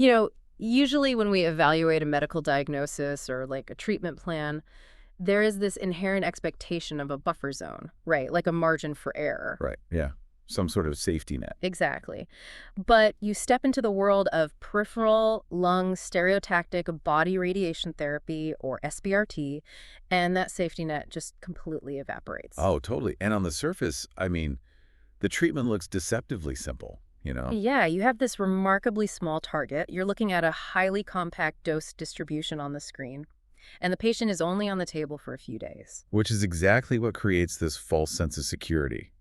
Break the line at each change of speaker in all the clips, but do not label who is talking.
You know, usually when we evaluate a medical diagnosis or like a treatment plan, there is this inherent expectation of a buffer zone, right? Like a margin for error.
Right. Yeah. Some sort of safety net.
Exactly. But you step into the world of peripheral lung stereotactic body radiation therapy, or SBRT, and that safety net just completely evaporates.
Oh, totally. And on the surface, I mean, the treatment looks deceptively simple, you know?
Yeah, you have this remarkably small target. You're looking at a highly compact dose distribution on the screen, and the patient is only on the table for a few days.
Which is exactly what creates this false sense of security.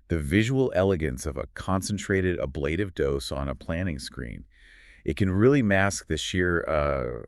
The visual elegance of a concentrated ablative dose on a planning screen. It can really mask the sheer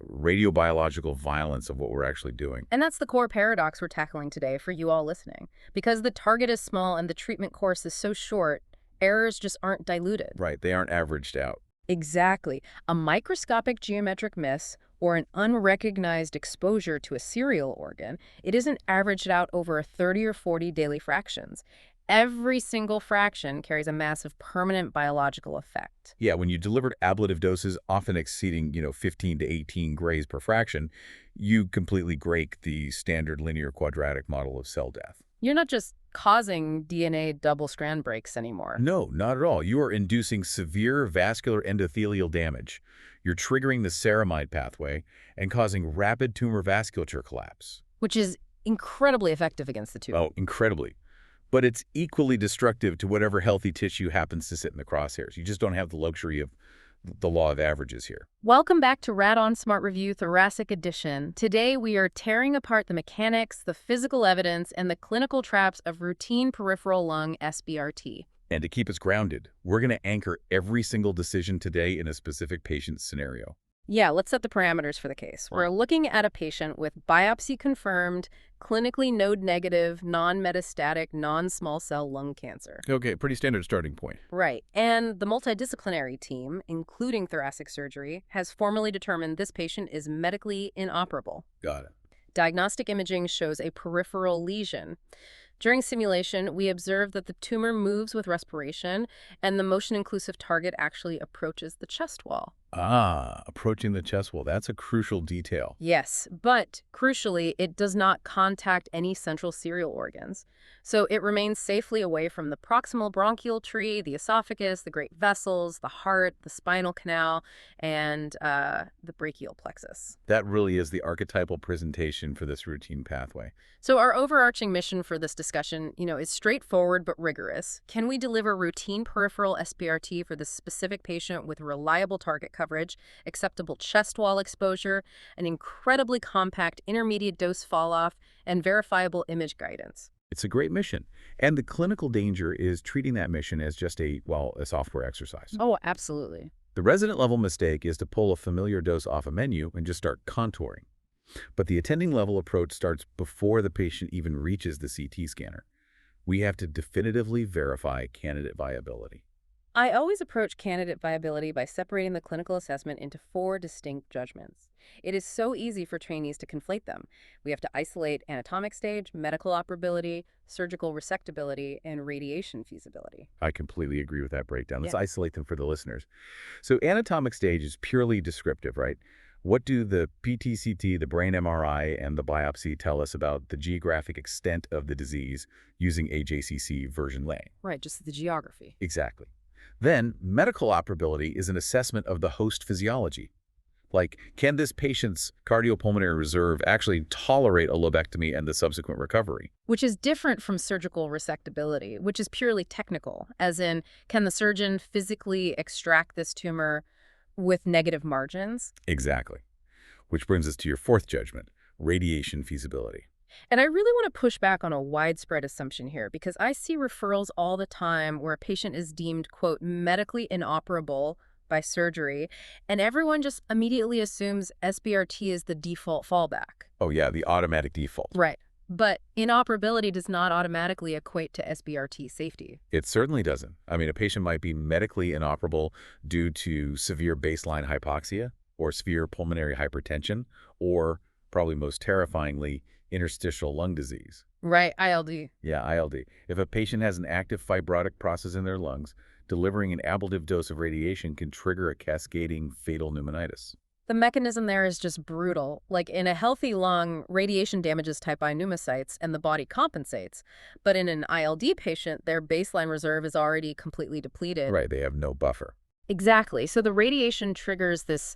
radiobiological violence of what we're actually doing.
And that's the core paradox we're tackling today for you all listening. Because the target is small and the treatment course is so short, errors just aren't diluted.
Right, they aren't averaged out.
Exactly. A microscopic geometric miss or an unrecognized exposure to a serial organ, it isn't averaged out over 30 or 40 daily fractions. Every single fraction carries a massive permanent biological effect.
Yeah, when you delivered ablative doses, often exceeding, 15 to 18 grays per fraction, you completely break the standard linear quadratic model of cell death.
You're not just causing DNA double-strand breaks anymore.
No, not at all. You are inducing severe vascular endothelial damage. You're triggering the ceramide pathway and causing rapid tumor vasculature collapse.
Which is incredibly effective against the tumor.
Oh, incredibly. But it's equally destructive to whatever healthy tissue happens to sit in the crosshairs. You just don't have the luxury of the law of averages here.
Welcome back to Rad-On Smart Review Thoracic Edition. Today we are tearing apart the mechanics, the physical evidence, and the clinical traps of routine peripheral lung SBRT.
And to keep us grounded, we're going to anchor every single decision today in a specific patient scenario.
Yeah, let's set the parameters for the case. We're looking at a patient with biopsy-confirmed, clinically node-negative, non-metastatic, non-small cell lung cancer.
Okay, pretty standard starting point.
Right. And the multidisciplinary team, including thoracic surgery, has formally determined this patient is medically inoperable.
Got it.
Diagnostic imaging shows a peripheral lesion. During simulation, we observed that the tumor moves with respiration, and the motion-inclusive target actually approaches the chest wall.
Ah, approaching the chest wall. That's a crucial detail.
Yes, but crucially, it does not contact any central serial organs. So it remains safely away from the proximal bronchial tree, the esophagus, the great vessels, the heart, the spinal canal, and the brachial plexus.
That really is the archetypal presentation for this routine pathway.
So our overarching mission for this discussion, is straightforward but rigorous. Can we deliver routine peripheral SBRT for this specific patient with reliable target coverage, acceptable chest wall exposure, an incredibly compact intermediate dose falloff, and verifiable image guidance?
It's a great mission. And the clinical danger is treating that mission as just a software exercise.
Oh, absolutely.
The resident level mistake is to pull a familiar dose off a menu and just start contouring. But the attending level approach starts before the patient even reaches the CT scanner. We have to definitively verify candidate viability.
I always approach candidate viability by separating the clinical assessment into 4 distinct judgments. It is so easy for trainees to conflate them. We have to isolate anatomic stage, medical operability, surgical resectability, and radiation feasibility.
I completely agree with that breakdown. Let's
Yeah.
isolate them for the listeners. So anatomic stage is purely descriptive, right? What do the PT-CT, the brain MRI, and the biopsy tell us about the geographic extent of the disease using AJCC version lay?
Right, just the geography.
Exactly. Then, medical operability is an assessment of the host physiology. Like, can this patient's cardiopulmonary reserve actually tolerate a lobectomy and the subsequent recovery?
Which is different from surgical resectability, which is purely technical, as in, can the surgeon physically extract this tumor with negative margins?
Exactly. Which brings us to your 4th judgment, radiation feasibility.
And I really want to push back on a widespread assumption here, because I see referrals all the time where a patient is deemed, quote, medically inoperable by surgery, and everyone just immediately assumes SBRT is the default fallback.
Oh yeah, the automatic default.
Right. But inoperability does not automatically equate to SBRT safety.
It certainly doesn't. I mean, a patient might be medically inoperable due to severe baseline hypoxia or severe pulmonary hypertension, or probably most terrifyingly, interstitial lung disease.
Right, ILD.
Yeah, ILD. If a patient has an active fibrotic process in their lungs, delivering an ablative dose of radiation can trigger a cascading fatal pneumonitis.
The mechanism there is just brutal. Like in a healthy lung, radiation damages type I pneumocytes and the body compensates. But in an ILD patient, their baseline reserve is already completely depleted.
Right, they have no buffer.
Exactly. So the radiation triggers this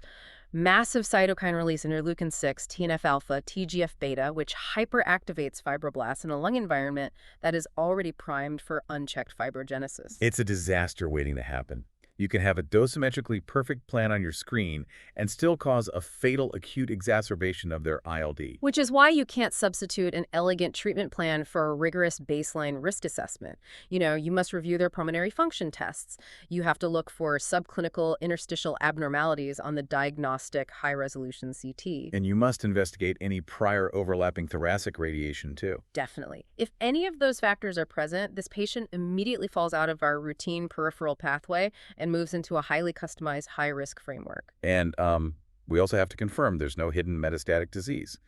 massive cytokine release interleukin-6, TNF-alpha, TGF-beta, which hyperactivates fibroblasts in a lung environment that is already primed for unchecked fibrogenesis.
It's a disaster waiting to happen. You can have a dosimetrically perfect plan on your screen and still cause a fatal acute exacerbation of their ILD.
Which is why you can't substitute an elegant treatment plan for a rigorous baseline risk assessment. You must review their pulmonary function tests. You have to look for subclinical interstitial abnormalities on the diagnostic high-resolution CT.
And you must investigate any prior overlapping thoracic radiation, too.
Definitely. If any of those factors are present, this patient immediately falls out of our routine peripheral pathway and moves into a highly customized high-risk framework.
And we also have to confirm there's no hidden metastatic disease.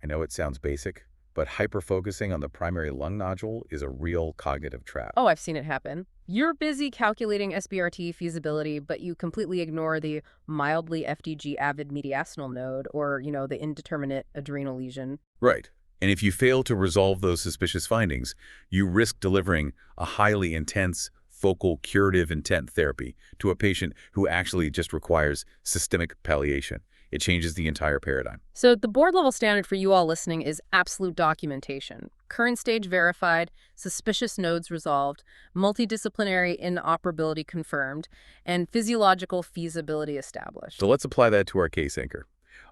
I know it sounds basic, but hyperfocusing on the primary lung nodule is a real cognitive trap.
Oh, I've seen it happen. You're busy calculating SBRT feasibility, but you completely ignore the mildly FDG avid mediastinal node or, the indeterminate adrenal lesion.
Right. And if you fail to resolve those suspicious findings, you risk delivering a highly intense, focal curative intent therapy to a patient who actually just requires systemic palliation. It changes the entire paradigm.
So the board-level standard for you all listening is absolute documentation. Current stage verified, suspicious nodes resolved, multidisciplinary inoperability confirmed, and physiological feasibility established.
So let's apply that to our case anchor.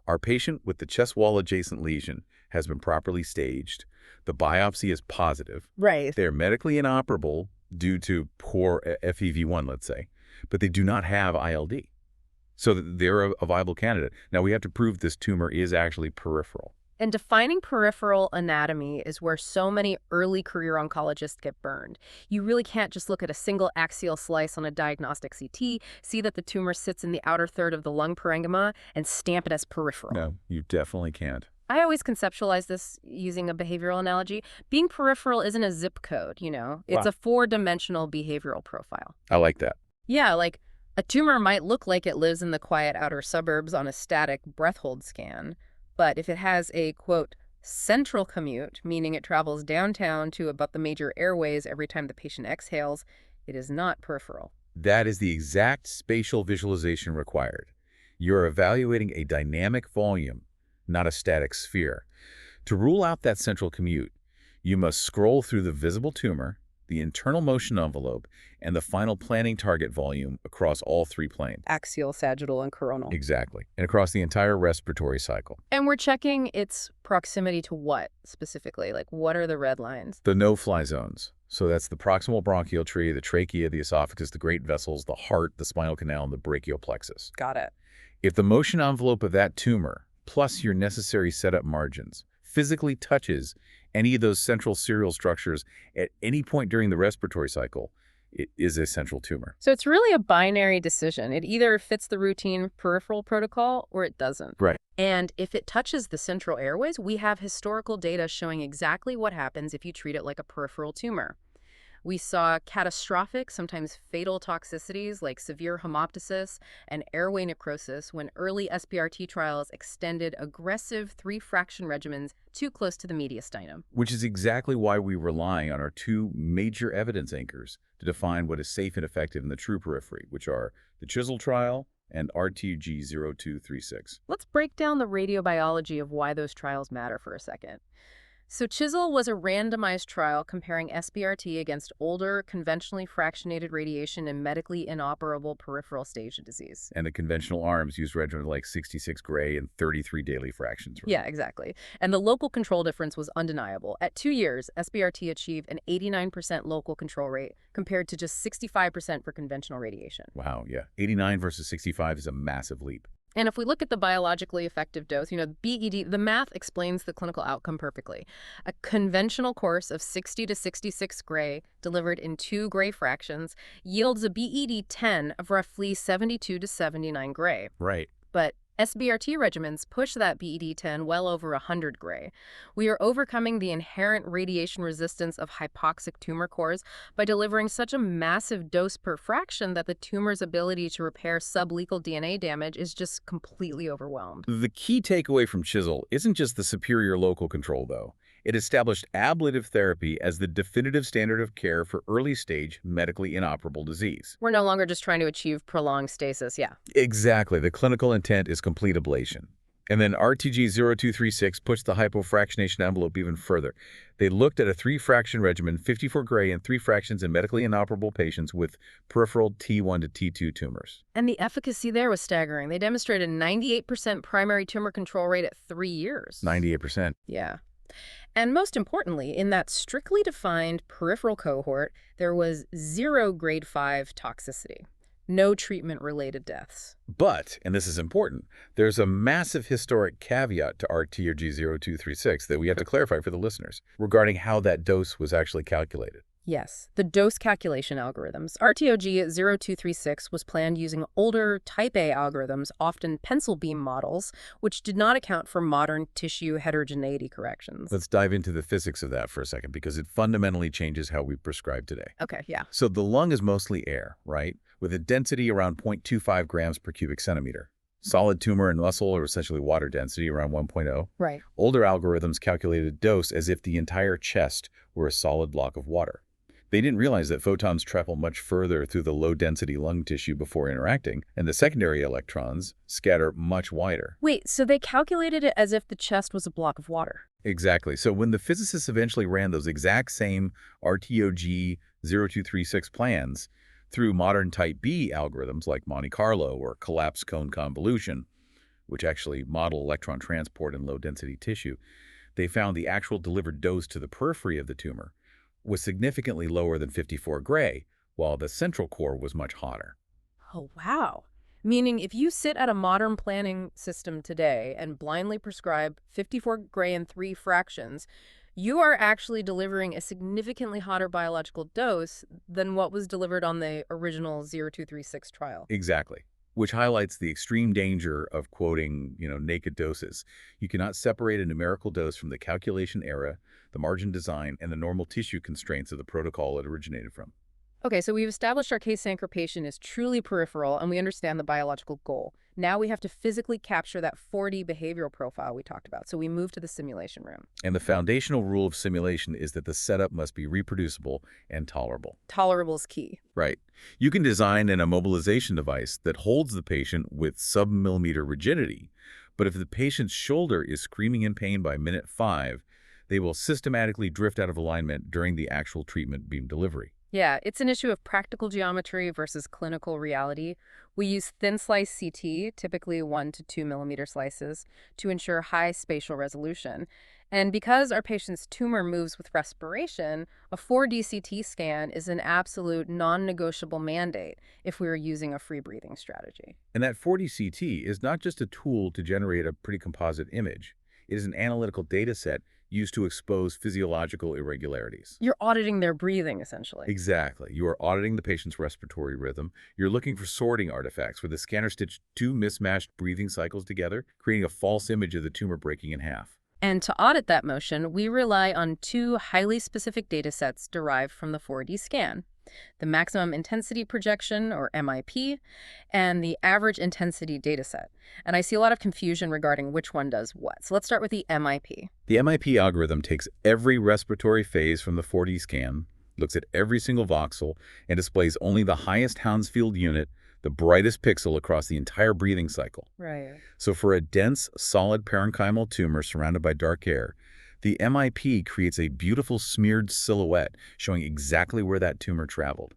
Our patient with the chest wall adjacent lesion has been properly staged. The biopsy is positive.
Right.
They're medically inoperable due to poor FEV1, let's say, but they do not have ILD. So they're a viable candidate. Now, we have to prove this tumor is actually peripheral.
And defining peripheral anatomy is where so many early career oncologists get burned. You really can't just look at a single axial slice on a diagnostic CT, see that the tumor sits in the outer third of the lung parenchyma, and stamp it as peripheral.
No, you definitely can't.
I always conceptualize this using a behavioral analogy. Being peripheral isn't a zip code, It's a four-dimensional behavioral profile.
I like that.
Yeah, like a tumor might look like it lives in the quiet outer suburbs on a static breath hold scan, but if it has a, quote, central commute, meaning it travels downtown to about the major airways every time the patient exhales, it is not peripheral.
That is the exact spatial visualization required. You're evaluating a dynamic volume, not a static sphere. To rule out that central commute, you must scroll through the visible tumor, the internal motion envelope, and the final planning target volume across all three planes.
Axial, sagittal, and coronal.
Exactly. And across the entire respiratory cycle.
And we're checking its proximity to what, specifically? Like, what are the red lines?
The no-fly zones. So that's the proximal bronchial tree, the trachea, the esophagus, the great vessels, the heart, the spinal canal, and the brachial plexus.
Got it.
If the motion envelope of that tumor, plus your necessary setup margins, physically touches any of those central serial structures at any point during the respiratory cycle, it is a central tumor.
So it's really a binary decision. It either fits the routine peripheral protocol or it doesn't.
Right.
And if it touches the central airways, we have historical data showing exactly what happens if you treat it like a peripheral tumor. We saw catastrophic, sometimes fatal toxicities like severe hemoptysis and airway necrosis when early SBRT trials extended aggressive 3-fraction regimens too close to the mediastinum.
Which is exactly why we rely on our two major evidence anchors to define what is safe and effective in the true periphery, which are the Chisel trial and RTG0236.
Let's break down the radiobiology of why those trials matter for a second. So Chisel was a randomized trial comparing SBRT against older, conventionally fractionated radiation in medically inoperable peripheral stage of disease.
And the conventional arms used regimens like 66 gray and 33 daily fractions. Right?
Yeah, exactly. And the local control difference was undeniable. At 2 years, SBRT achieved an 89% local control rate compared to just 65% for conventional radiation.
Wow, yeah. 89 versus 65 is a massive leap.
And if we look at the biologically effective dose, BED, the math explains the clinical outcome perfectly. A conventional course of 60 to 66 gray delivered in 2 gray fractions yields a BED 10 of roughly 72 to 79 gray.
Right.
But SBRT regimens push that BED10 well over 100 gray. We are overcoming the inherent radiation resistance of hypoxic tumor cores by delivering such a massive dose per fraction that the tumor's ability to repair sublethal DNA damage is just completely overwhelmed.
The key takeaway from Chisel isn't just the superior local control, though. It established ablative therapy as the definitive standard of care for early-stage, medically inoperable disease.
We're no longer just trying to achieve prolonged stasis, yeah.
Exactly. The clinical intent is complete ablation. And then RTG-0236 pushed the hypofractionation envelope even further. They looked at a 3-fraction regimen, 54 gray and 3 fractions in medically inoperable patients with peripheral T1 to T2 tumors.
And the efficacy there was staggering. They demonstrated a 98% primary tumor control rate at 3 years.
98%.
Yeah. And most importantly, in that strictly defined peripheral cohort, there was 0 grade 5 toxicity. No treatment-related deaths.
But, and this is important, there's a massive historic caveat to RTG-0236 that we have to clarify for the listeners regarding how that dose was actually calculated.
Yes, the dose calculation algorithms. RTOG-0236 was planned using older type A algorithms, often pencil beam models, which did not account for modern tissue heterogeneity corrections.
Let's dive into the physics of that for a second, because it fundamentally changes how we prescribe today.
Okay, yeah.
So the lung is mostly air, right? With a density around 0.25 grams per cubic centimeter. Solid tumor and muscle are essentially water density around 1.0.
Right.
Older algorithms calculated dose as if the entire chest were a solid block of water. They didn't realize that photons travel much further through the low-density lung tissue before interacting, and the secondary electrons scatter much wider.
Wait, so they calculated it as if the chest was a block of water?
Exactly. So when the physicists eventually ran those exact same RTOG-0236 plans through modern type B algorithms like Monte Carlo or collapsed cone convolution, which actually model electron transport in low-density tissue, they found the actual delivered dose to the periphery of the tumor was significantly lower than 54 gray, while the central core was much hotter.
Oh, wow. Meaning if you sit at a modern planning system today and blindly prescribe 54 gray and 3 fractions, you are actually delivering a significantly hotter biological dose than what was delivered on the original 0236 trial.
Exactly. Which highlights the extreme danger of quoting, naked doses. You cannot separate a numerical dose from the calculation error, the margin design, and the normal tissue constraints of the protocol it originated from.
Okay, so we've established our case anchor patient is truly peripheral, and we understand the biological goal. Now we have to physically capture that 4D behavioral profile we talked about, so we move to the simulation room.
And the foundational rule of simulation is that the setup must be reproducible and tolerable.
Tolerable is key.
Right. You can design an immobilization device that holds the patient with sub-millimeter rigidity, but if the patient's shoulder is screaming in pain by minute 5, they will systematically drift out of alignment during the actual treatment beam delivery.
Yeah, it's an issue of practical geometry versus clinical reality. We use thin slice CT, typically 1 to 2 millimeter slices, to ensure high spatial resolution. And because our patient's tumor moves with respiration, a 4D CT scan is an absolute non-negotiable mandate if we are using a free breathing strategy.
And that 4D CT is not just a tool to generate a pretty composite image. It is an analytical data set used to expose physiological irregularities.
You're auditing their breathing, essentially.
Exactly. You are auditing the patient's respiratory rhythm. You're looking for sorting artifacts where the scanner stitched 2 mismatched breathing cycles together, creating a false image of the tumor breaking in half.
And to audit that motion, we rely on 2 highly specific data sets derived from the 4D scan: the maximum intensity projection, or MIP, and the average intensity dataset. And I see a lot of confusion regarding which one does what. So let's start with the MIP.
The MIP algorithm takes every respiratory phase from the 4D scan, looks at every single voxel, and displays only the highest Hounsfield unit, the brightest pixel across the entire breathing cycle.
Right.
So for a dense, solid parenchymal tumor surrounded by dark air, the MIP creates a beautiful smeared silhouette showing exactly where that tumor traveled.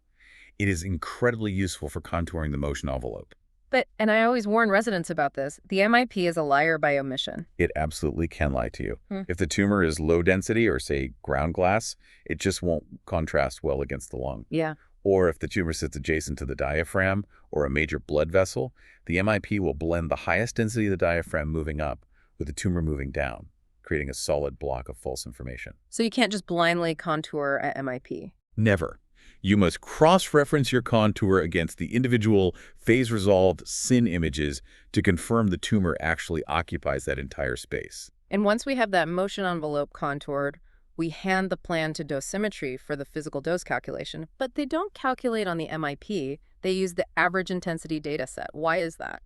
It is incredibly useful for contouring the motion envelope.
But, and I always warn residents about this, the MIP is a liar by omission.
It absolutely can lie to you. If the tumor is low density or, say, ground glass, it just won't contrast well against the lung.
Yeah.
Or if the tumor sits adjacent to the diaphragm or a major blood vessel, the MIP will blend the highest density of the diaphragm moving up with the tumor moving down, creating a solid block of false information.
So you can't just blindly contour at MIP.
Never. You must cross-reference your contour against the individual phase-resolved SIN images to confirm the tumor actually occupies that entire space.
And once we have that motion envelope contoured, we hand the plan to dosimetry for the physical dose calculation, but they don't calculate on the MIP. They use the average intensity data set. Why is that?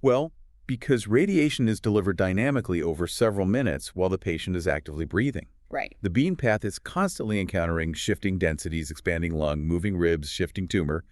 Well, because radiation is delivered dynamically over several minutes while the patient is actively breathing.
Right.
The beam path is constantly encountering shifting densities, expanding lung, moving ribs, shifting tumor.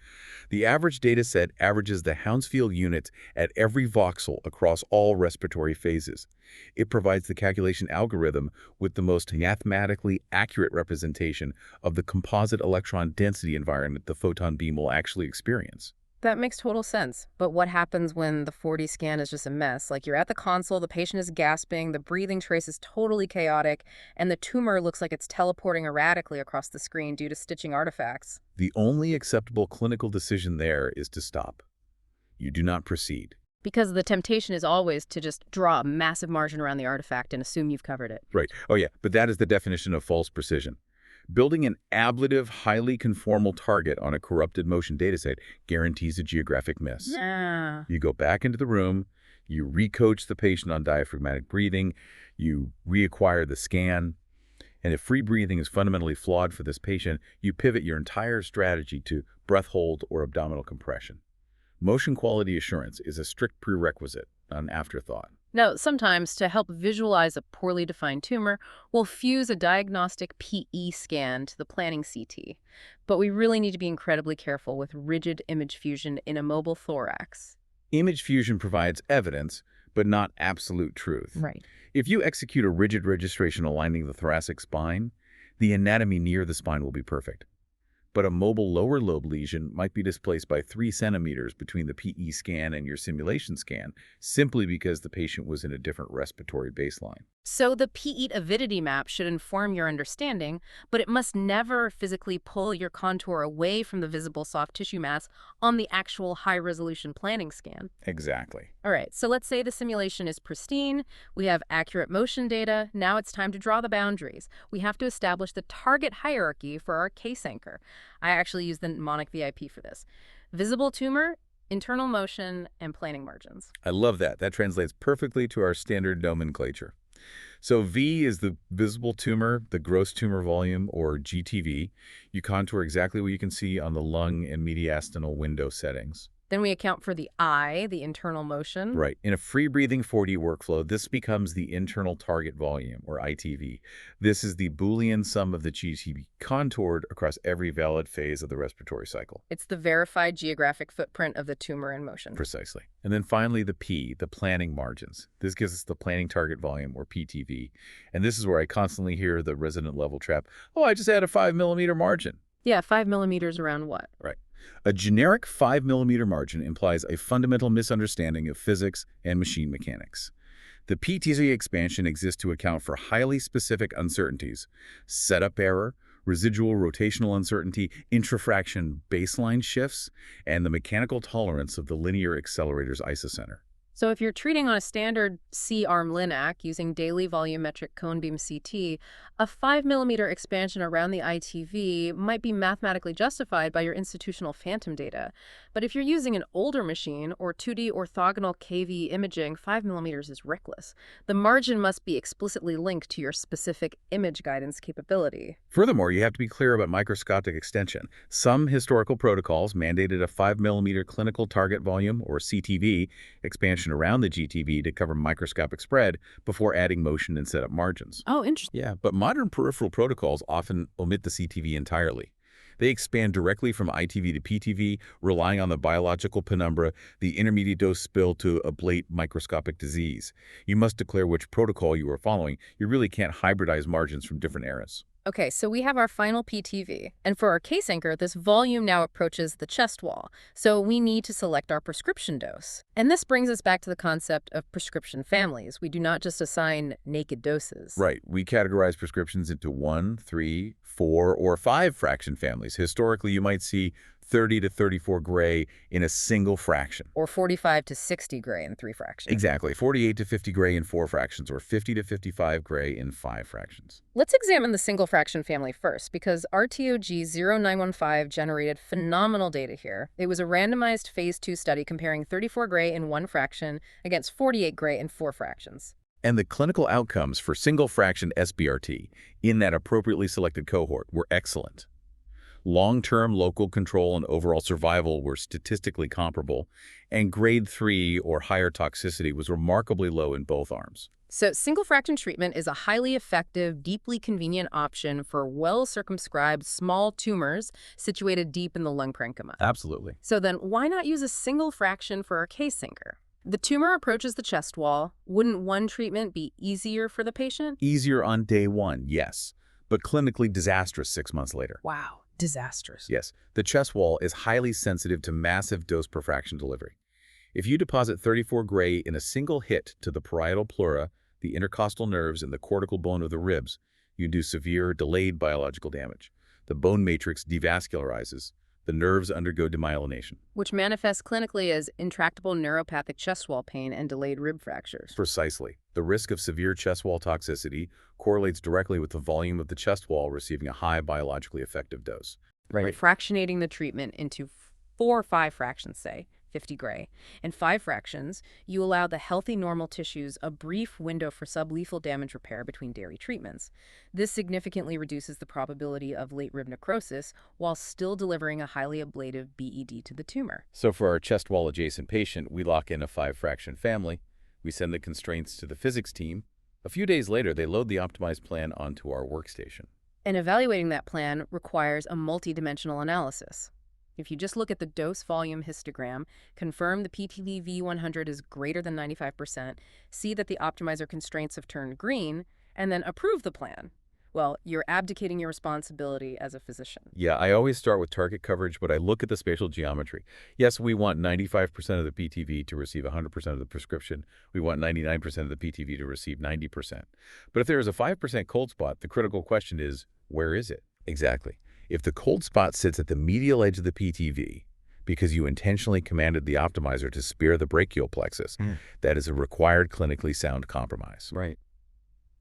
The average data set averages the Hounsfield units at every voxel across all respiratory phases. It provides the calculation algorithm with the most mathematically accurate representation of the composite electron density environment the photon beam will actually experience.
That makes total sense. But what happens when the 4D scan is just a mess? Like you're at the console, the patient is gasping, the breathing trace is totally chaotic, and the tumor looks like it's teleporting erratically across the screen due to stitching artifacts.
The only acceptable clinical decision there is to stop. You do not proceed.
Because the temptation is always to just draw a massive margin around the artifact and assume you've covered it.
Right. Oh, yeah. But that is the definition of false precision. Building an ablative, highly conformal target on a corrupted motion dataset guarantees a geographic miss.
Yeah.
You go back into the room, you recoach the patient on diaphragmatic breathing, you reacquire the scan, and if free breathing is fundamentally flawed for this patient, you pivot your entire strategy to breath hold or abdominal compression. Motion quality assurance is a strict prerequisite, not an afterthought.
Now, sometimes, to help visualize a poorly defined tumor, we'll fuse a diagnostic PE scan to the planning CT. But we really need to be incredibly careful with rigid image fusion in a mobile thorax.
Image fusion provides evidence, but not absolute truth.
Right.
If you execute a rigid registration aligning the thoracic spine, the anatomy near the spine will be perfect. But a mobile lower lobe lesion might be displaced by 3 centimeters between the PE scan and your simulation scan, simply because the patient was in a different respiratory baseline.
So the PE avidity map should inform your understanding, but it must never physically pull your contour away from the visible soft tissue mass on the actual high-resolution planning scan.
Exactly.
All right, so let's say the simulation is pristine, we have accurate motion data, now it's time to draw the boundaries. We have to establish the target hierarchy for our case anchor. I actually use the mnemonic VIP for this. Visible tumor, internal motion, and planning margins.
I love that. That translates perfectly to our standard nomenclature. So V is the visible tumor, the gross tumor volume, or GTV. You contour exactly what you can see on the lung and mediastinal window settings.
Then we account for the I, the internal motion.
Right. In a free-breathing 4D workflow, this becomes the internal target volume, or ITV. This is the Boolean sum of the GTV contoured across every valid phase of the respiratory cycle.
It's the verified geographic footprint of the tumor in motion.
Precisely. And then finally, the P, the planning margins. This gives us the planning target volume, or PTV. And this is where I constantly hear the resident level trap, oh, I just had a 5-millimeter margin.
Yeah, 5 millimeters around what?
Right. A generic 5-millimeter margin implies a fundamental misunderstanding of physics and machine mechanics. The PTZ expansion exists to account for highly specific uncertainties: setup error, residual rotational uncertainty, intrafraction baseline shifts, and the mechanical tolerance of the linear accelerator's isocenter.
So if you're treating on a standard C-arm LINAC using daily volumetric cone beam CT, a 5-millimeter expansion around the ITV might be mathematically justified by your institutional phantom data. But if you're using an older machine or 2D orthogonal KV imaging, 5 millimeters is reckless. The margin must be explicitly linked to your specific image guidance capability.
Furthermore, you have to be clear about microscopic extension. Some historical protocols mandated a 5-millimeter clinical target volume, or CTV, expansion around the GTV to cover microscopic spread before adding motion and setup margins.
Oh, interesting.
Yeah, but modern peripheral protocols often omit the CTV entirely. They expand directly from ITV to PTV, relying on the biological penumbra, the intermediate dose spill to ablate microscopic disease. You must declare which protocol you are following. You really can't hybridize margins from different eras.
Okay, so we have our final PTV. And for our case anchor, this volume now approaches the chest wall. So we need to select our prescription dose. And this brings us back to the concept of prescription families. We do not just assign naked doses.
Right. We categorize prescriptions into 1, 3, 4, or 5 fraction families. Historically, you might see 30 to 34 gray in a single fraction.
Or 45 to 60 gray in 3 fractions.
Exactly. 48 to 50 gray in 4 fractions, or 50 to 55 gray in 5 fractions.
Let's examine the single fraction family first, because RTOG 0915 generated phenomenal data here. It was a randomized phase 2 study comparing 34 gray in 1 fraction against 48 gray in 4 fractions.
And the clinical outcomes for single fraction SBRT in that appropriately selected cohort were excellent. Long-term local control and overall survival were statistically comparable, and grade 3 or higher toxicity was remarkably low in both arms.
So single fraction treatment is a highly effective, deeply convenient option for well-circumscribed small tumors situated deep in the lung parenchyma.
Absolutely.
So then why not use a single fraction for our case sinker? The tumor approaches the chest wall. Wouldn't one treatment be easier for the patient?
Easier on day 1, yes, but clinically disastrous 6 months later.
Wow, disastrous.
Yes, the chest wall is highly sensitive to massive dose per fraction delivery. If you deposit 34 gray in a single hit to the parietal pleura, the intercostal nerves, and the cortical bone of the ribs, you do severe, delayed biological damage. The bone matrix devascularizes. The nerves undergo demyelination.
Which manifests clinically as intractable neuropathic chest wall pain and delayed rib fractures.
Precisely. The risk of severe chest wall toxicity correlates directly with the volume of the chest wall receiving a high biologically effective dose.
Right. Fractionating the treatment into 4 or 5 fractions, say, 50 gray. In 5 fractions, you allow the healthy normal tissues a brief window for sublethal damage repair between dairy treatments. This significantly reduces the probability of late rib necrosis while still delivering a highly ablative BED to the tumor.
So for our chest wall adjacent patient, we lock in a 5-fraction family. We send the constraints to the physics team. A few days later, they load the optimized plan onto our workstation.
And evaluating that plan requires a multidimensional analysis. If you just look at the dose-volume histogram, confirm the PTV-V100 is greater than 95%, see that the optimizer constraints have turned green, and then approve the plan, well, you're abdicating your responsibility as a physician.
Yeah, I always start with target coverage, but I look at the spatial geometry. Yes, we want 95% of the PTV to receive 100% of the prescription. We want 99% of the PTV to receive 90%. But if there is a 5% cold spot, the critical question is, where is it? Exactly. If the cold spot sits at the medial edge of the PTV, because you intentionally commanded the optimizer to spare the brachial plexus, that is a required clinically sound compromise.
Right.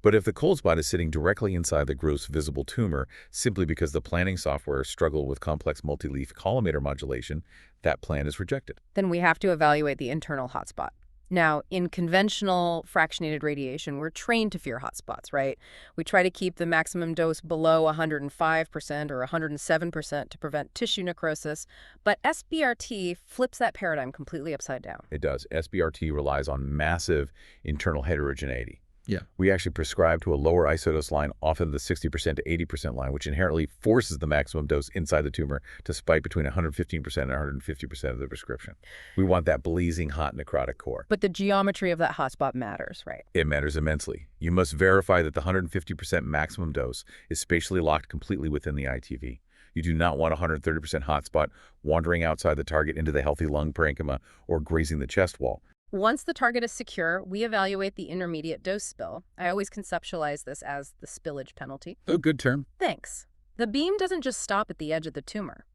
But if the cold spot is sitting directly inside the gross visible tumor, simply because the planning software struggled with complex multi-leaf collimator modulation, that plan is rejected.
Then we have to evaluate the internal hotspot. Now, in conventional fractionated radiation, we're trained to fear hotspots, right? We try to keep the maximum dose below 105% or 107% to prevent tissue necrosis, but SBRT flips that paradigm completely upside down.
It does. SBRT relies on massive internal heterogeneity.
Yeah.
We actually prescribe to a lower isodose line, often the 60% to 80% line, which inherently forces the maximum dose inside the tumor to spike between 115% and 150% of the prescription. We want that blazing hot necrotic core.
But the geometry of that hotspot matters, right?
It matters immensely. You must verify that the 150% maximum dose is spatially locked completely within the ITV. You do not want a 130% hotspot wandering outside the target into the healthy lung parenchyma or grazing the chest wall.
Once the target is secure, we evaluate the intermediate dose spill. I always conceptualize this as the spillage penalty.
Oh, good term.
Thanks. The beam doesn't just stop at the edge of the tumor.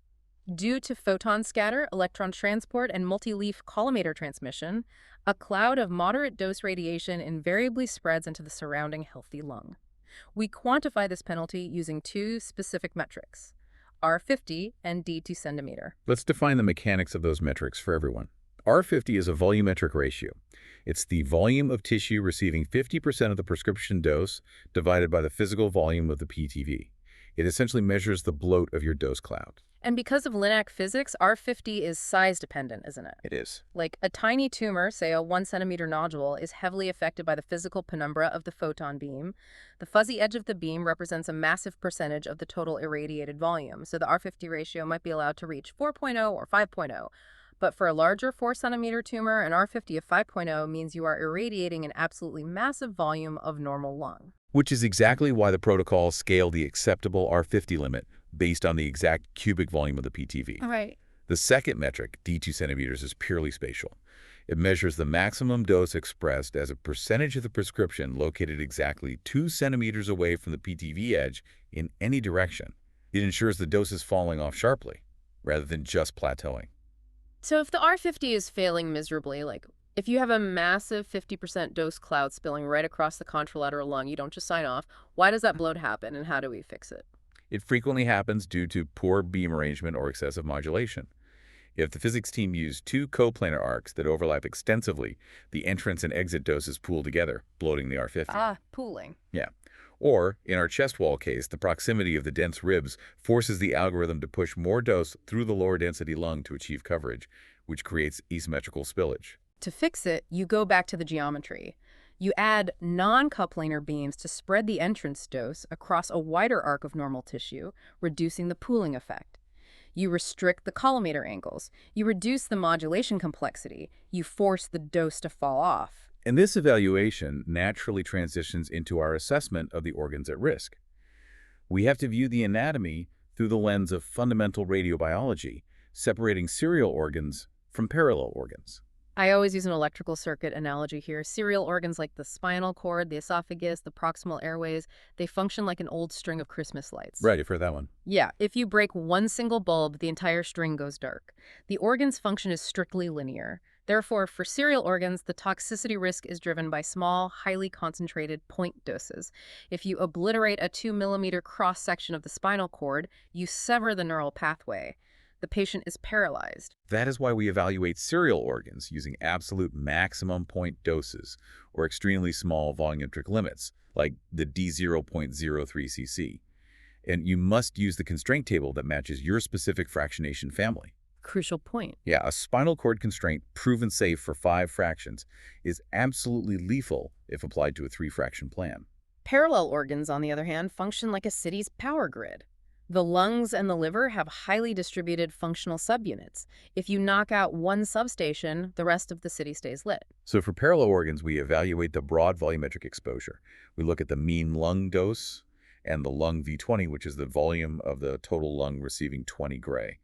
Due to photon scatter, electron transport, and multi-leaf collimator transmission, a cloud of moderate dose radiation invariably spreads into the surrounding healthy lung. We quantify this penalty using 2 specific metrics, R50 and D2 centimeter.
Let's define the mechanics of those metrics for everyone. R50 is a volumetric ratio. It's the volume of tissue receiving 50% of the prescription dose divided by the physical volume of the PTV. It essentially measures the bloat of your dose cloud.
And because of Linac physics, R50 is size dependent, isn't it?
It is.
Like a tiny tumor, say a 1 centimeter nodule, is heavily affected by the physical penumbra of the photon beam. The fuzzy edge of the beam represents a massive percentage of the total irradiated volume, so the R50 ratio might be allowed to reach 4.0 or 5.0. But for a larger 4-centimeter tumor, an R50 of 5.0 means you are irradiating an absolutely massive volume of normal lung.
Which is exactly why the protocol scaled the acceptable R50 limit based on the exact cubic volume of the PTV.
All right.
The second metric, D2 centimeters, is purely spatial. It measures the maximum dose expressed as a percentage of the prescription located exactly 2 centimeters away from the PTV edge in any direction. It ensures the dose is falling off sharply. rather than just plateauing.
So if the R50 is failing miserably, like if you have a massive 50% dose cloud spilling right across the contralateral lung, you don't just sign off. Why does that bloat happen, and how do we fix it?
It frequently happens due to poor beam arrangement or excessive modulation. If the physics team used two coplanar arcs that overlap extensively, the entrance and exit doses pool together, bloating the R50.
Ah, pooling.
Yeah. Or, in our chest wall case, the proximity of the dense ribs forces the algorithm to push more dose through the lower density lung to achieve coverage, which creates asymmetrical spillage.
To fix it, you go back to the geometry. You add non-coplanar beams to spread the entrance dose across a wider arc of normal tissue, reducing the pooling effect. You restrict the collimator angles. You reduce the modulation complexity. You force the dose to fall off.
And this evaluation naturally transitions into our assessment of the organs at risk. We have to view the anatomy through the lens of fundamental radiobiology, separating serial organs from parallel organs.
I always use an electrical circuit analogy here. Serial organs like the spinal cord, the esophagus, the proximal airways, they function like an old string of Christmas lights.
Right, you've heard that one.
Yeah, if you break one single bulb, the entire string goes dark. The organ's function is strictly linear. Therefore, for serial organs, the toxicity risk is driven by small, highly concentrated point doses. If you obliterate a 2 mm cross-section of the spinal cord, you sever the neural pathway. The patient is paralyzed.
That is why we evaluate serial organs using absolute maximum point doses or extremely small volumetric limits, like the D0.03 cc. And you must use the constraint table that matches your specific fractionation family.
Crucial point.
Yeah, a spinal cord constraint proven safe for 5 fractions is absolutely lethal if applied to a 3-fraction plan.
Parallel organs, on the other hand, function like a city's power grid. The lungs and the liver have highly distributed functional subunits. If you knock out one substation, the rest of the city stays lit.
So for parallel organs, we evaluate the broad volumetric exposure. We look at the mean lung dose and the lung V20, which is the volume of the total lung receiving 20 gray.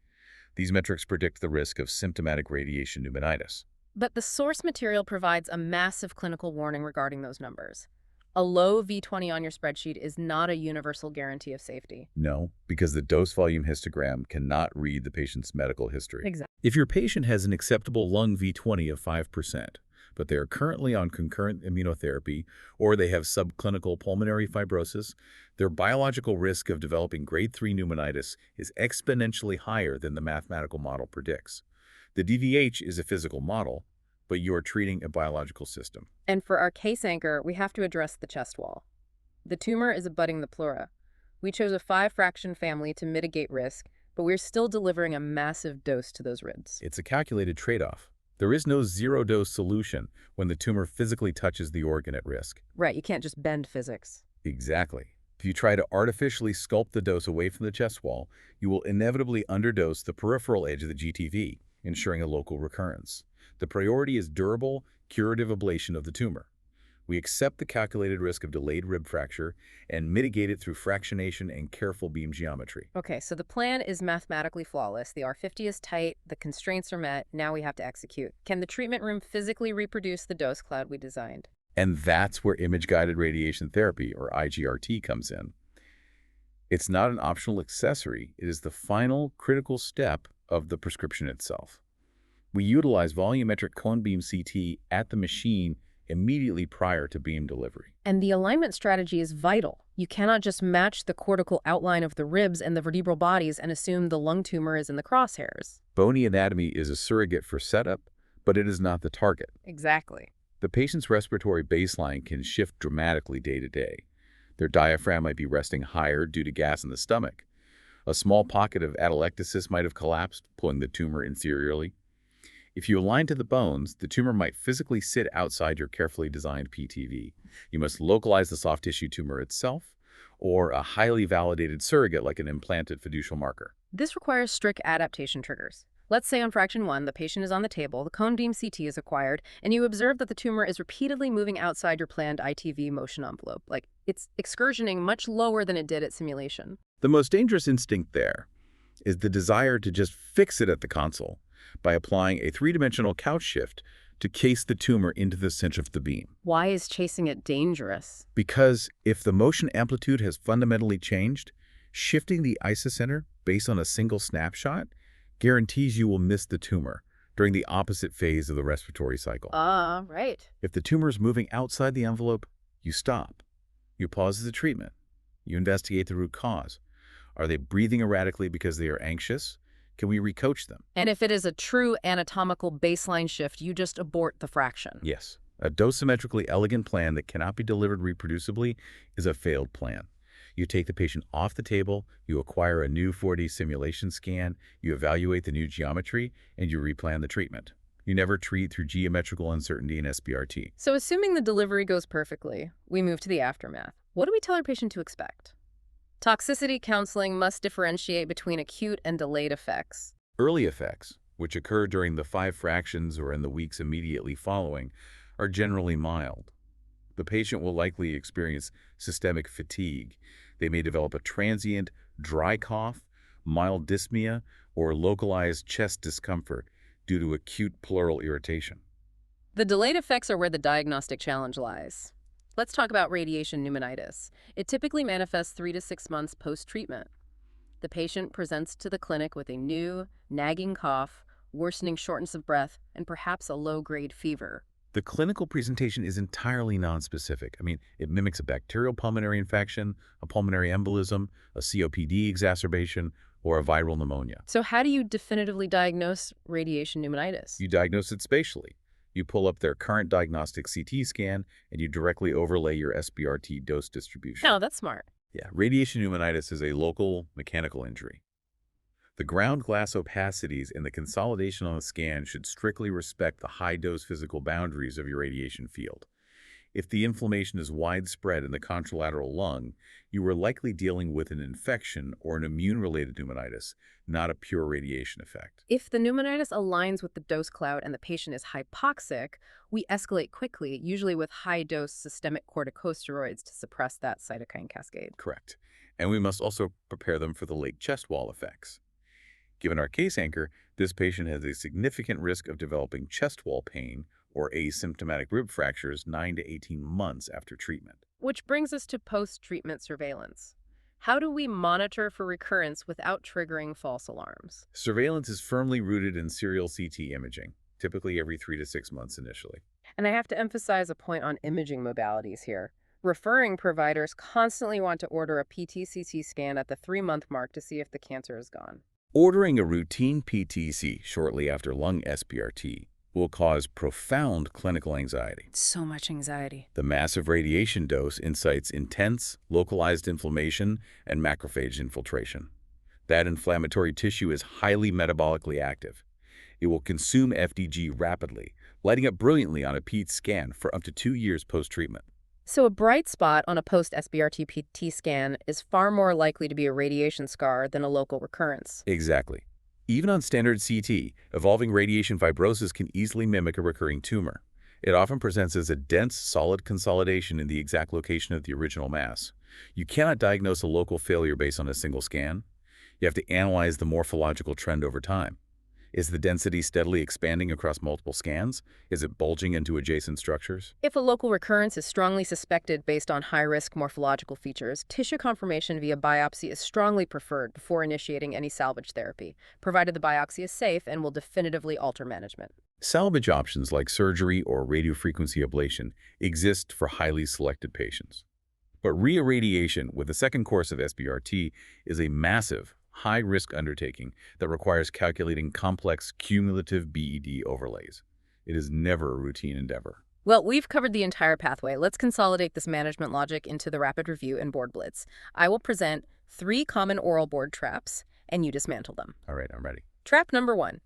These metrics predict the risk of symptomatic radiation pneumonitis.
But the source material provides a massive clinical warning regarding those numbers. A low V20 on your spreadsheet is not a universal guarantee of safety.
No, because the dose-volume histogram cannot read the patient's medical history.
Exactly.
If your patient has an acceptable lung V20 of 5%, but they are currently on concurrent immunotherapy or they have subclinical pulmonary fibrosis, their biological risk of developing grade 3 pneumonitis is exponentially higher than the mathematical model predicts. The DVH is a physical model, but you are treating a biological system.
And for our case anchor, we have to address the chest wall. The tumor is abutting the pleura. We chose a 5-fraction family to mitigate risk, but we're still delivering a massive dose to those ribs.
It's a calculated trade-off. There is no zero-dose solution when the tumor physically touches the organ at risk.
Right, you can't just bend physics.
Exactly. If you try to artificially sculpt the dose away from the chest wall, you will inevitably underdose the peripheral edge of the GTV, ensuring a local recurrence. The priority is durable, curative ablation of the tumor. We accept the calculated risk of delayed rib fracture and mitigate it through fractionation and careful beam geometry.
Okay, so the plan is mathematically flawless. The R50 is tight, the constraints are met, now we have to execute. Can the treatment room physically reproduce the dose cloud we designed?
And that's where image-guided radiation therapy, or IGRT, comes in. It's not an optional accessory. It is the final critical step of the prescription itself. We utilize volumetric cone beam CT at the machine immediately prior to beam delivery.
And the alignment strategy is vital. You cannot just match the cortical outline of the ribs and the vertebral bodies and assume the lung tumor is in the crosshairs.
Bony anatomy is a surrogate for setup, but it is not the target.
Exactly.
The patient's respiratory baseline can shift dramatically day to day. Their diaphragm might be resting higher due to gas in the stomach. A small pocket of atelectasis might have collapsed, pulling the tumor inferiorly. If you align to the bones, the tumor might physically sit outside your carefully designed PTV. You must localize the soft tissue tumor itself, or a highly validated surrogate like an implanted fiducial marker.
This requires strict adaptation triggers. Let's say on fraction 1, the patient is on the table, the cone beam CT is acquired, and you observe that the tumor is repeatedly moving outside your planned ITV motion envelope. Like, it's excursioning much lower than it did at simulation.
The most dangerous instinct there is the desire to just fix it at the console by applying a 3-dimensional couch shift to case the tumor into the center of the beam.
Why is chasing it dangerous?
Because if the motion amplitude has fundamentally changed, shifting the isocenter based on a single snapshot guarantees you will miss the tumor during the opposite phase of the respiratory cycle.
Right.
If the tumor is moving outside the envelope, you stop. You pause the treatment. You investigate the root cause. Are they breathing erratically because they are anxious? Can we recoach them?
And if it is a true anatomical baseline shift, you just abort the fraction.
Yes. A dosimetrically elegant plan that cannot be delivered reproducibly is a failed plan. You take the patient off the table, you acquire a new 4D simulation scan, you evaluate the new geometry, and you replan the treatment. You never treat through geometrical uncertainty in SBRT.
So assuming the delivery goes perfectly, we move to the aftermath. What do we tell our patient to expect? Toxicity counseling must differentiate between acute and delayed effects.
Early effects, which occur during the 5 fractions or in the weeks immediately following, are generally mild. The patient will likely experience systemic fatigue. They may develop a transient dry cough, mild dyspnea, or localized chest discomfort due to acute pleural irritation.
The delayed effects are where the diagnostic challenge lies. Let's talk about radiation pneumonitis. It typically manifests 3 to 6 months post-treatment. The patient presents to the clinic with a new, nagging cough, worsening shortness of breath, and perhaps a low-grade fever.
The clinical presentation is entirely nonspecific. It mimics a bacterial pulmonary infection, a pulmonary embolism, a COPD exacerbation, or a viral pneumonia.
So how do you definitively diagnose radiation pneumonitis?
You diagnose it spatially. You pull up their current diagnostic CT scan, and you directly overlay your SBRT dose distribution.
Oh, that's smart.
Yeah, radiation pneumonitis is a local mechanical injury. The ground glass opacities in the consolidation on the scan should strictly respect the high-dose physical boundaries of your radiation field. If the inflammation is widespread in the contralateral lung, you are likely dealing with an infection or an immune-related pneumonitis, not a pure radiation effect.
If the pneumonitis aligns with the dose cloud and the patient is hypoxic, we escalate quickly, usually with high-dose systemic corticosteroids to suppress that cytokine cascade.
Correct. And we must also prepare them for the late chest wall effects. Given our case anchor, this patient has a significant risk of developing chest wall pain or asymptomatic rib fractures 9 to 18 months after treatment.
Which brings us to post-treatment surveillance. How do we monitor for recurrence without triggering false alarms?
Surveillance is firmly rooted in serial CT imaging, typically every 3 to 6 months initially.
And I have to emphasize a point on imaging modalities here. Referring providers constantly want to order a PT-CT scan at the 3-month mark to see if the cancer is gone.
Ordering a routine PTC shortly after lung SBRT will cause profound clinical anxiety.
So much anxiety.
The massive radiation dose incites intense, localized inflammation and macrophage infiltration. That inflammatory tissue is highly metabolically active. It will consume FDG rapidly, lighting up brilliantly on a PET scan for up to 2 years post-treatment.
So a bright spot on a post-SBRT PT scan is far more likely to be a radiation scar than a local recurrence.
Exactly. Even on standard CT, evolving radiation fibrosis can easily mimic a recurring tumor. It often presents as a dense, solid consolidation in the exact location of the original mass. You cannot diagnose a local failure based on a single scan. You have to analyze the morphological trend over time. Is the density steadily expanding across multiple scans? Is it bulging into adjacent structures?
If a local recurrence is strongly suspected based on high-risk morphological features, tissue confirmation via biopsy is strongly preferred before initiating any salvage therapy, provided the biopsy is safe and will definitively alter management.
Salvage options like surgery or radiofrequency ablation exist for highly selected patients. But reirradiation with a second course of SBRT is a massive, high-risk undertaking that requires calculating complex cumulative BED overlays. It is never a routine endeavor.
Well, we've covered the entire pathway. Let's consolidate this management logic into the rapid review and board blitz. I will present 3 common oral board traps, and you dismantle them.
All right, I'm ready.
Trap number 1,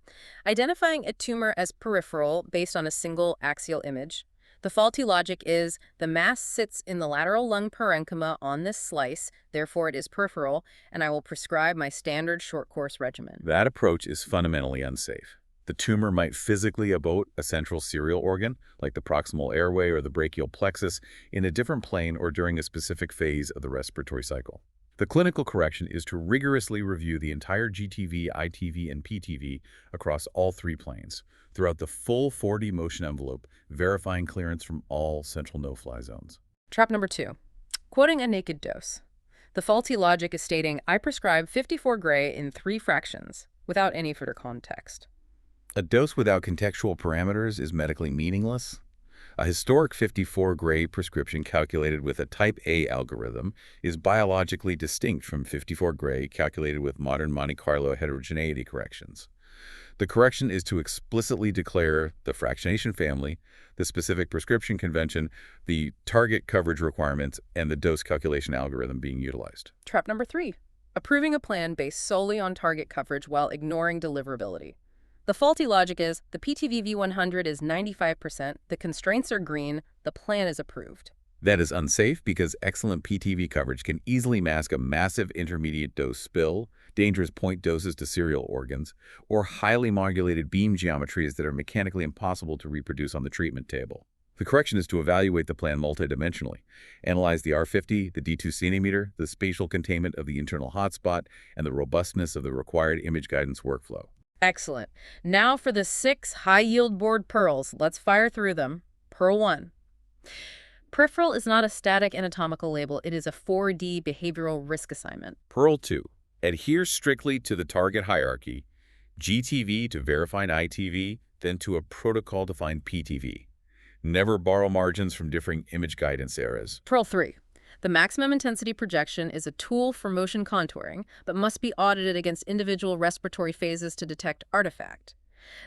identifying a tumor as peripheral based on a single axial image. The faulty logic is the mass sits in the lateral lung parenchyma on this slice, therefore it is peripheral, and I will prescribe my standard short-course regimen.
That approach is fundamentally unsafe. The tumor might physically abort a central serial organ, like the proximal airway or the brachial plexus, in a different plane or during a specific phase of the respiratory cycle. The clinical correction is to rigorously review the entire GTV, ITV, and PTV across all 3 planes, throughout the full 4D motion envelope, verifying clearance from all central no-fly zones.
Trap number 2, quoting a naked dose. The faulty logic is stating, I prescribe 54 gray in 3 fractions. without any further context.
A dose without contextual parameters is medically meaningless. A historic 54-gray prescription calculated with a type A algorithm is biologically distinct from 54-gray calculated with modern Monte Carlo heterogeneity corrections. The correction is to explicitly declare the fractionation family, the specific prescription convention, the target coverage requirements, and the dose calculation algorithm being utilized.
Trap number 3, approving a plan based solely on target coverage while ignoring deliverability. The faulty logic is the PTV V100 is 95%, the constraints are green, the plan is approved.
That is unsafe because excellent PTV coverage can easily mask a massive intermediate dose spill, dangerous point doses to serial organs, or highly modulated beam geometries that are mechanically impossible to reproduce on the treatment table. The correction is to evaluate the plan multidimensionally, analyze the R50, the D2 centimeter, the spatial containment of the internal hotspot, and the robustness of the required image guidance workflow.
Excellent. Now for the 6 high-yield board pearls. Let's fire through them. Pearl 1. Peripheral is not a static anatomical label. It is a 4D behavioral risk assignment.
Pearl 2. Adhere strictly to the target hierarchy, GTV to verified ITV, then to a protocol-defined PTV. Never borrow margins from differing image guidance eras.
Pearl 3. The maximum intensity projection is a tool for motion contouring, but must be audited against individual respiratory phases to detect artifact.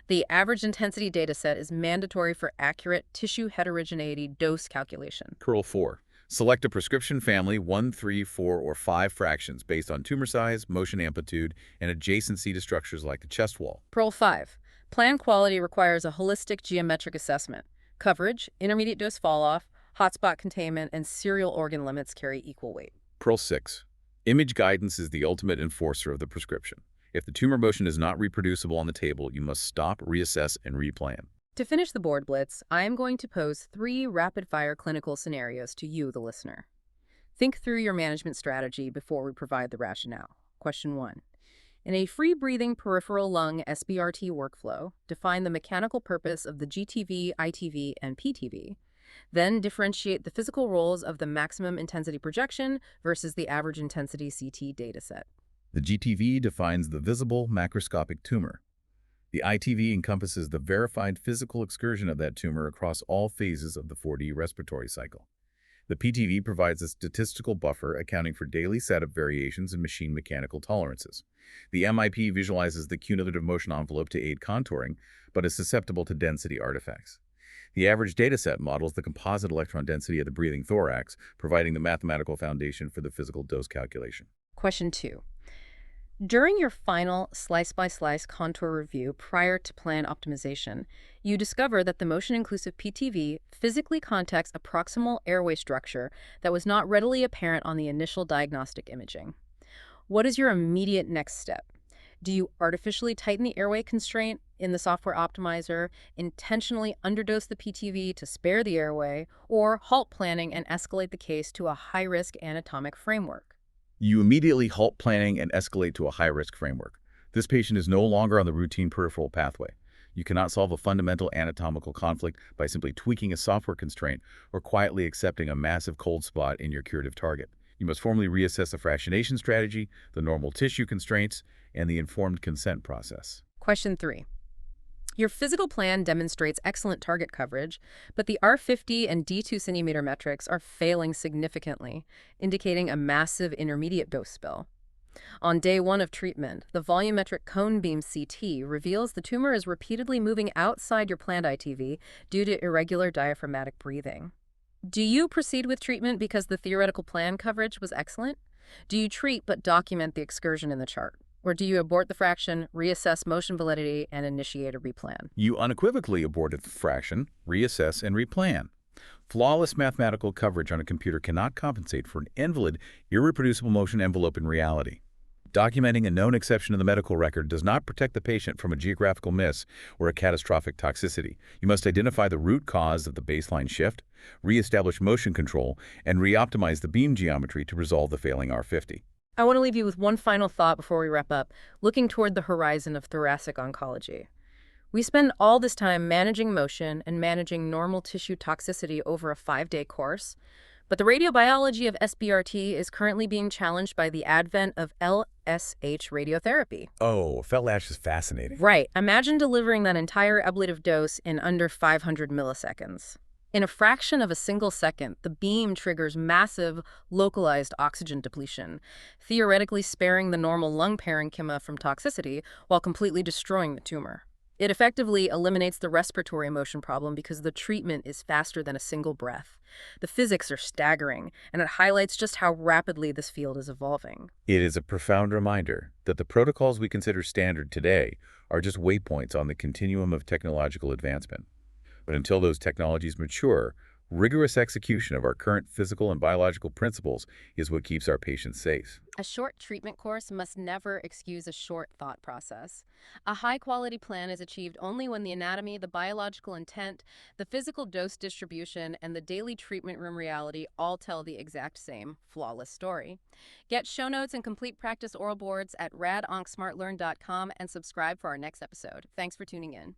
The average intensity dataset is mandatory for accurate tissue heterogeneity dose calculation.
Pearl 4. Select a prescription family 1, 3, 4, or 5 fractions based on tumor size, motion amplitude, and adjacency to structures like the chest wall.
Pearl 5. Plan quality requires a holistic geometric assessment. Coverage, intermediate dose falloff, hotspot containment, and serial organ limits carry equal weight.
Pearl 6. Image guidance is the ultimate enforcer of the prescription. If the tumor motion is not reproducible on the table, you must stop, reassess, and replan.
To finish the board blitz, I am going to pose 3 rapid-fire clinical scenarios to you, the listener. Think through your management strategy before we provide the rationale. Question 1. In a free-breathing peripheral lung SBRT workflow, define the mechanical purpose of the GTV, ITV, and PTV. Then differentiate the physical roles of the maximum intensity projection versus the average intensity CT dataset.
The GTV defines the visible macroscopic tumor. The ITV encompasses the verified physical excursion of that tumor across all phases of the 4D respiratory cycle. The PTV provides a statistical buffer accounting for daily setup variations and machine mechanical tolerances. The MIP visualizes the cumulative motion envelope to aid contouring, but is susceptible to density artifacts. The average dataset models the composite electron density of the breathing thorax, providing the mathematical foundation for the physical dose calculation.
Question 2. During your final slice-by-slice contour review prior to plan optimization, you discover that the motion-inclusive PTV physically contacts a proximal airway structure that was not readily apparent on the initial diagnostic imaging. What is your immediate next step? Do you artificially tighten the airway constraint in the software optimizer, intentionally underdose the PTV to spare the airway, or halt planning and escalate the case to a high-risk anatomic framework?
You immediately halt planning and escalate to a high-risk framework. This patient is no longer on the routine peripheral pathway. You cannot solve a fundamental anatomical conflict by simply tweaking a software constraint or quietly accepting a massive cold spot in your curative target. You must formally reassess the fractionation strategy, the normal tissue constraints, and the informed consent process.
Question 3. Your physical plan demonstrates excellent target coverage, but the R50 and D2 centimeter metrics are failing significantly, indicating a massive intermediate dose spill. On day 1 of treatment, the volumetric cone beam CT reveals the tumor is repeatedly moving outside your planned ITV due to irregular diaphragmatic breathing. Do you proceed with treatment because the theoretical plan coverage was excellent? Do you treat but document the excursion in the chart? Or do you abort the fraction, reassess motion validity, and initiate a replan?
You unequivocally aborted the fraction, reassess, and replan. Flawless mathematical coverage on a computer cannot compensate for an invalid, irreproducible motion envelope in reality. Documenting a known exception in the medical record does not protect the patient from a geographical miss or a catastrophic toxicity. You must identify the root cause of the baseline shift, reestablish motion control, and reoptimize the beam geometry to resolve the failing R50.
I want to leave you with one final thought before we wrap up, looking toward the horizon of thoracic oncology. We spend all this time managing motion and managing normal tissue toxicity over a 5-day course, But the radiobiology of SBRT is currently being challenged by the advent of LSH radiotherapy.
Oh, felt lash is fascinating.
Right. Imagine delivering that entire ablative dose in under 500 milliseconds. In a fraction of a single second, the beam triggers massive, localized oxygen depletion, theoretically sparing the normal lung parenchyma from toxicity while completely destroying the tumor. It effectively eliminates the respiratory motion problem because the treatment is faster than a single breath. The physics are staggering, and it highlights just how rapidly this field is evolving.
It is a profound reminder that the protocols we consider standard today are just waypoints on the continuum of technological advancement. But until those technologies mature, rigorous execution of our current physical and biological principles is what keeps our patients safe.
A short treatment course must never excuse a short thought process. A high-quality plan is achieved only when the anatomy, the biological intent, the physical dose distribution, and the daily treatment room reality all tell the exact same, flawless story. Get show notes and complete practice oral boards at radoncSmartLearn.com and subscribe for our next episode. Thanks for tuning in.